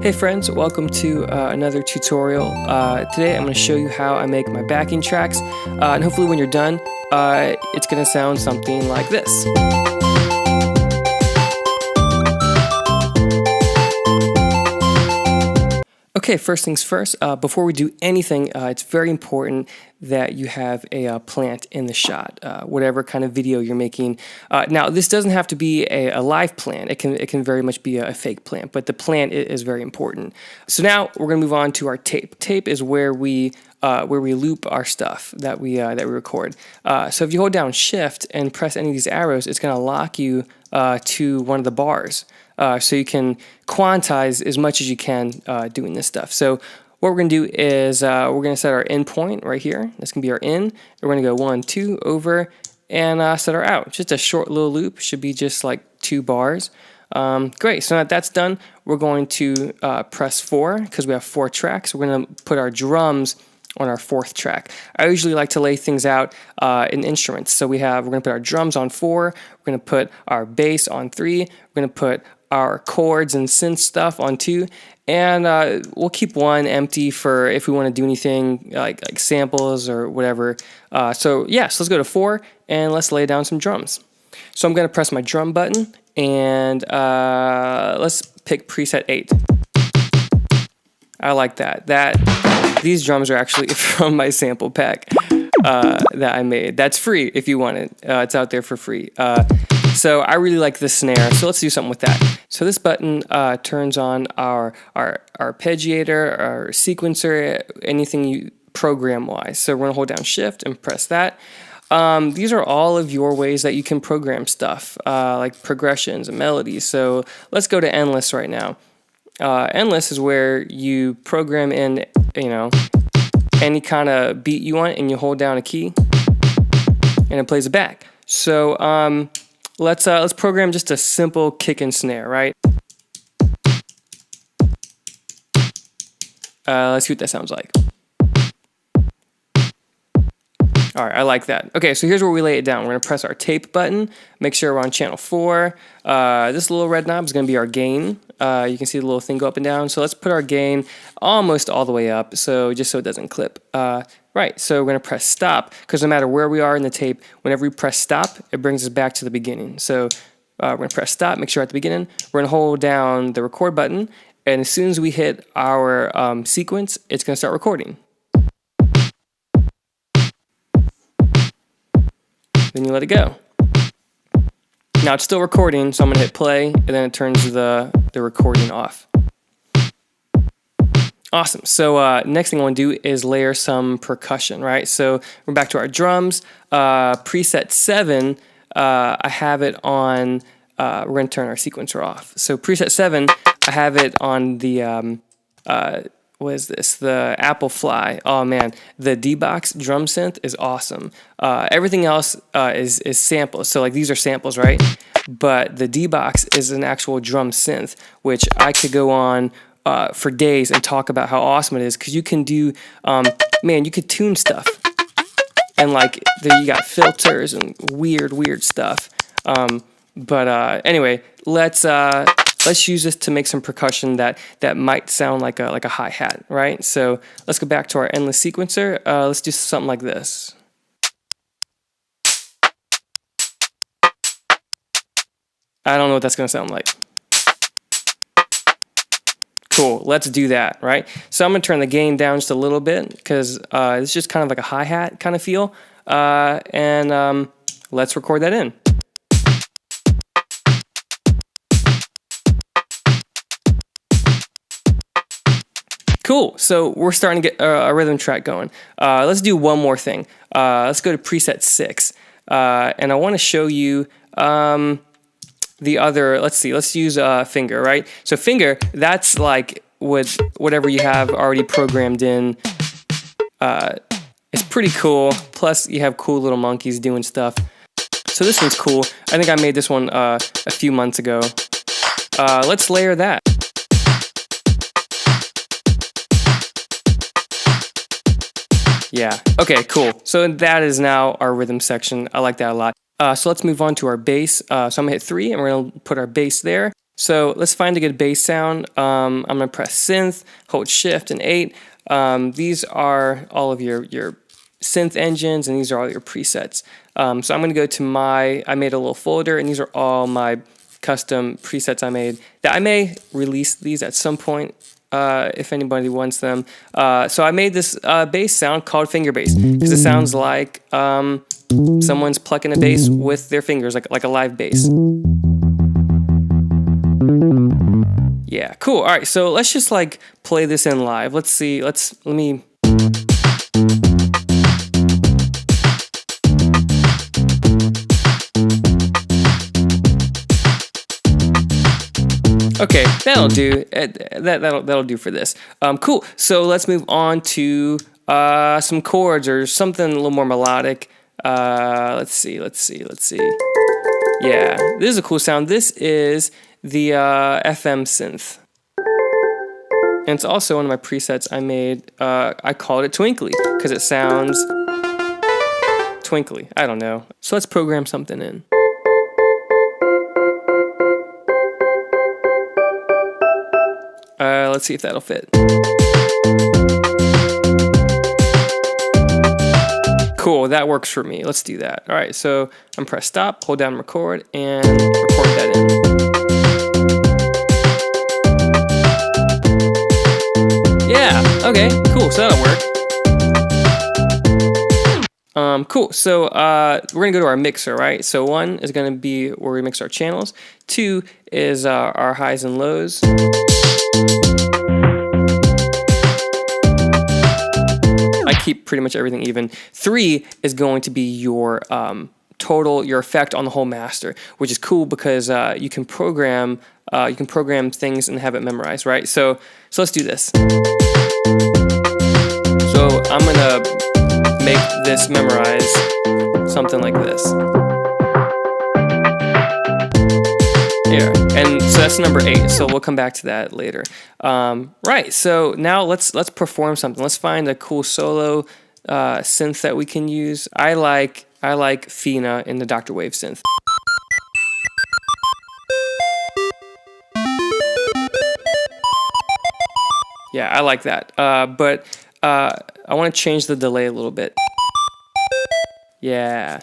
Hey friends, welcome to another tutorial. Today I'm going to show you how I make my backing tracks, and hopefully when you're done, it's going to sound something like this. Okay, first things first, before we do anything, it's very important that you have a plant in the shot, whatever kind of video you're making. Now, this doesn't have to be a live plant. It can very much be a fake plant, but the plant is very important. So now we're going to move on to our tape. Tape is where we loop our stuff that we record. So if you hold down Shift and press any of these arrows, it's going to lock you to one of the bars. So you can quantize as much as you can doing this stuff. So what we're going to do is we're going to set our in point right here. This can be our in. We're going to go 1, 2 over and set our out. Just a short little loop. Should be just like 2 bars. Great. So now that that's done, we're going to press 4 because we have 4 tracks. We're going to put our drums on our 4th track. I usually like to lay things out in instruments. So we're going to put our drums on 4. We're going to put our bass on 3. We're going to put our chords and synth stuff on 2, and we'll keep 1 empty for if we want to do anything like samples or whatever. So let's go to 4 and let's lay down some drums. So I'm going to press my drum button and let's pick preset 8. I like that. These drums are actually from my sample pack that I made. That's free if you want it. It's out there for free. So I really like this snare, so let's do something with that. So this button turns on our arpeggiator, our sequencer, anything you program-wise. So we're going to hold down Shift and press that. These are all of your ways that you can program stuff, like progressions and melodies. So let's go to Endless right now. Endless is where you program in, any kind of beat you want, and you hold down a key, and it plays it back. So let's program just a simple kick and snare, right? Let's see what that sounds like. All right, I like that. Okay, so here's where we lay it down. We're going to press our tape button, make sure we're on channel 4. This little red knob is going to be our gain. You can see the little thing go up and down. So let's put our gain almost all the way up, just so it doesn't clip. Right, so we're going to press stop, because no matter where we are in the tape, whenever we press stop, it brings us back to the beginning. So we're going to press stop, make sure at the beginning. We're going to hold down the record button, and as soon as we hit our sequence, it's going to start recording. Then you let it go. Now it's still recording, so I'm going to hit play, and then it turns the recording off. Awesome. So next thing I want to do is layer some percussion, right? So we're back to our drums. Preset 7, I have it on, we're going to turn our sequencer off. So preset 7, I have it on the, what is this? The Apple Fly. Oh man, the D-Box drum synth is awesome. Everything else is samples. So like these are samples, right? But the D-Box is an actual drum synth, which I could go on for days and talk about how awesome it is, because you can do, you could tune stuff, and like you got filters and weird stuff. Anyway, let's use this to make some percussion that might sound like a hi-hat, right? So let's go back to our endless sequencer. Let's do something like this. I don't know what that's going to sound like. Cool, let's do that, right? So I'm going to turn the gain down just a little bit, because it's just kind of like a hi-hat kind of feel. And let's record that in. Cool, so we're starting to get a rhythm track going. Let's do one more thing. Let's go to preset 6. And I want to show you the other, let's use finger, right? So finger, that's like whatever you have already programmed in. It's pretty cool. Plus you have cool little monkeys doing stuff. So this one's cool. I think I made this one a few months ago. Let's layer that. Yeah, okay, cool. So that is now our rhythm section. I like that a lot. So let's move on to our bass. So I'm gonna hit 3 and we're gonna put our bass there. So let's find a good bass sound. I'm gonna press synth, hold shift and 8. These are all of your synth engines, and these are all your presets. So I'm gonna go to I made a little folder, and these are all my custom presets I made. That I may release these at some point if anybody wants them. So I made this bass sound called finger bass because it sounds like someone's plucking a bass with their fingers, like a live bass. Yeah, cool. All right, so let's just like play this in live. Let's see. Let me. Okay, that'll do. That'll do for this. Cool. So let's move on to some chords or something a little more melodic. Let's see. Yeah, this is a cool sound. This is the FM synth, and it's also one of my presets I made. I called it Twinkly because it sounds twinkly. I don't know. So let's program something in. Let's see if that'll fit. Cool, that works for me. Let's do that. All right, so I'm press stop, hold down record, and record that in. Yeah, okay, cool, so that'll work. Cool, so we're gonna go to our mixer, right? So 1 is gonna be where we mix our channels. 2 is our highs and lows. I keep pretty much everything even. 3 is going to be your your effect on the whole master, which is cool because you can program things and have it memorized, right? So let's do this. So I'm gonna make this memorize something like this. Yeah, and so that's number 8. So we'll come back to that later. Right. So now let's perform something. Let's find a cool solo synth that we can use. I like Fina in the Dr. Wave synth. Yeah, I like that. But I want to change the delay a little bit. Yeah.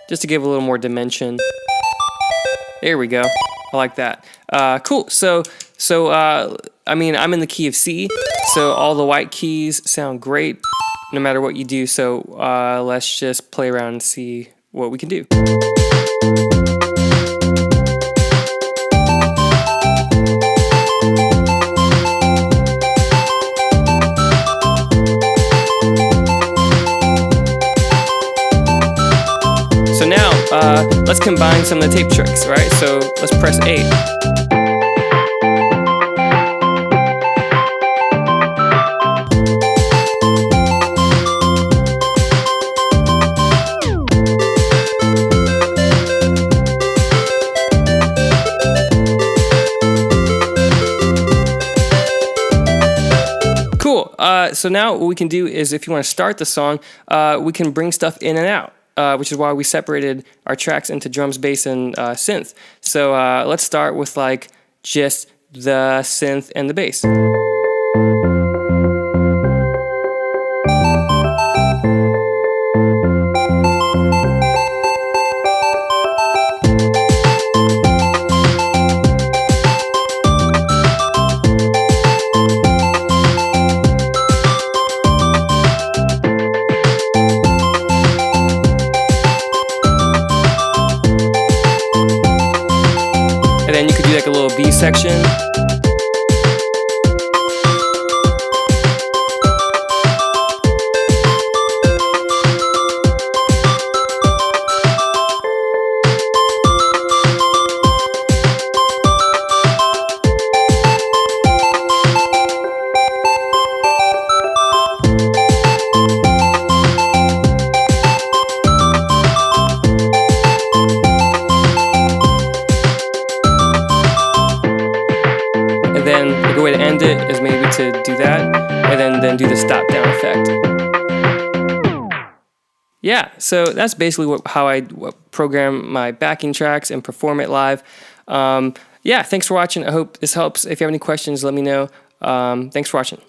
Just to give a little more dimension. There we go. I like that. Cool. So I mean, I'm in the key of C, so all the white keys sound great no matter what you do. So let's just play around and see what we can do. So now, let's combine some of the tape tricks, right? So let's press 8. Cool. So now what we can do is, if you want to start the song, we can bring stuff in and out. Which is why we separated our tracks into drums, bass, and synth. So let's start with like just the synth and the bass. And then you could do like a little B section. Then a good way to end it is maybe to do that, and then do the stop down effect. yeah, so that's basically how I program my backing tracks and perform it live. Yeah, thanks for watching. I hope this helps. If you have any questions, let me know. Thanks for watching.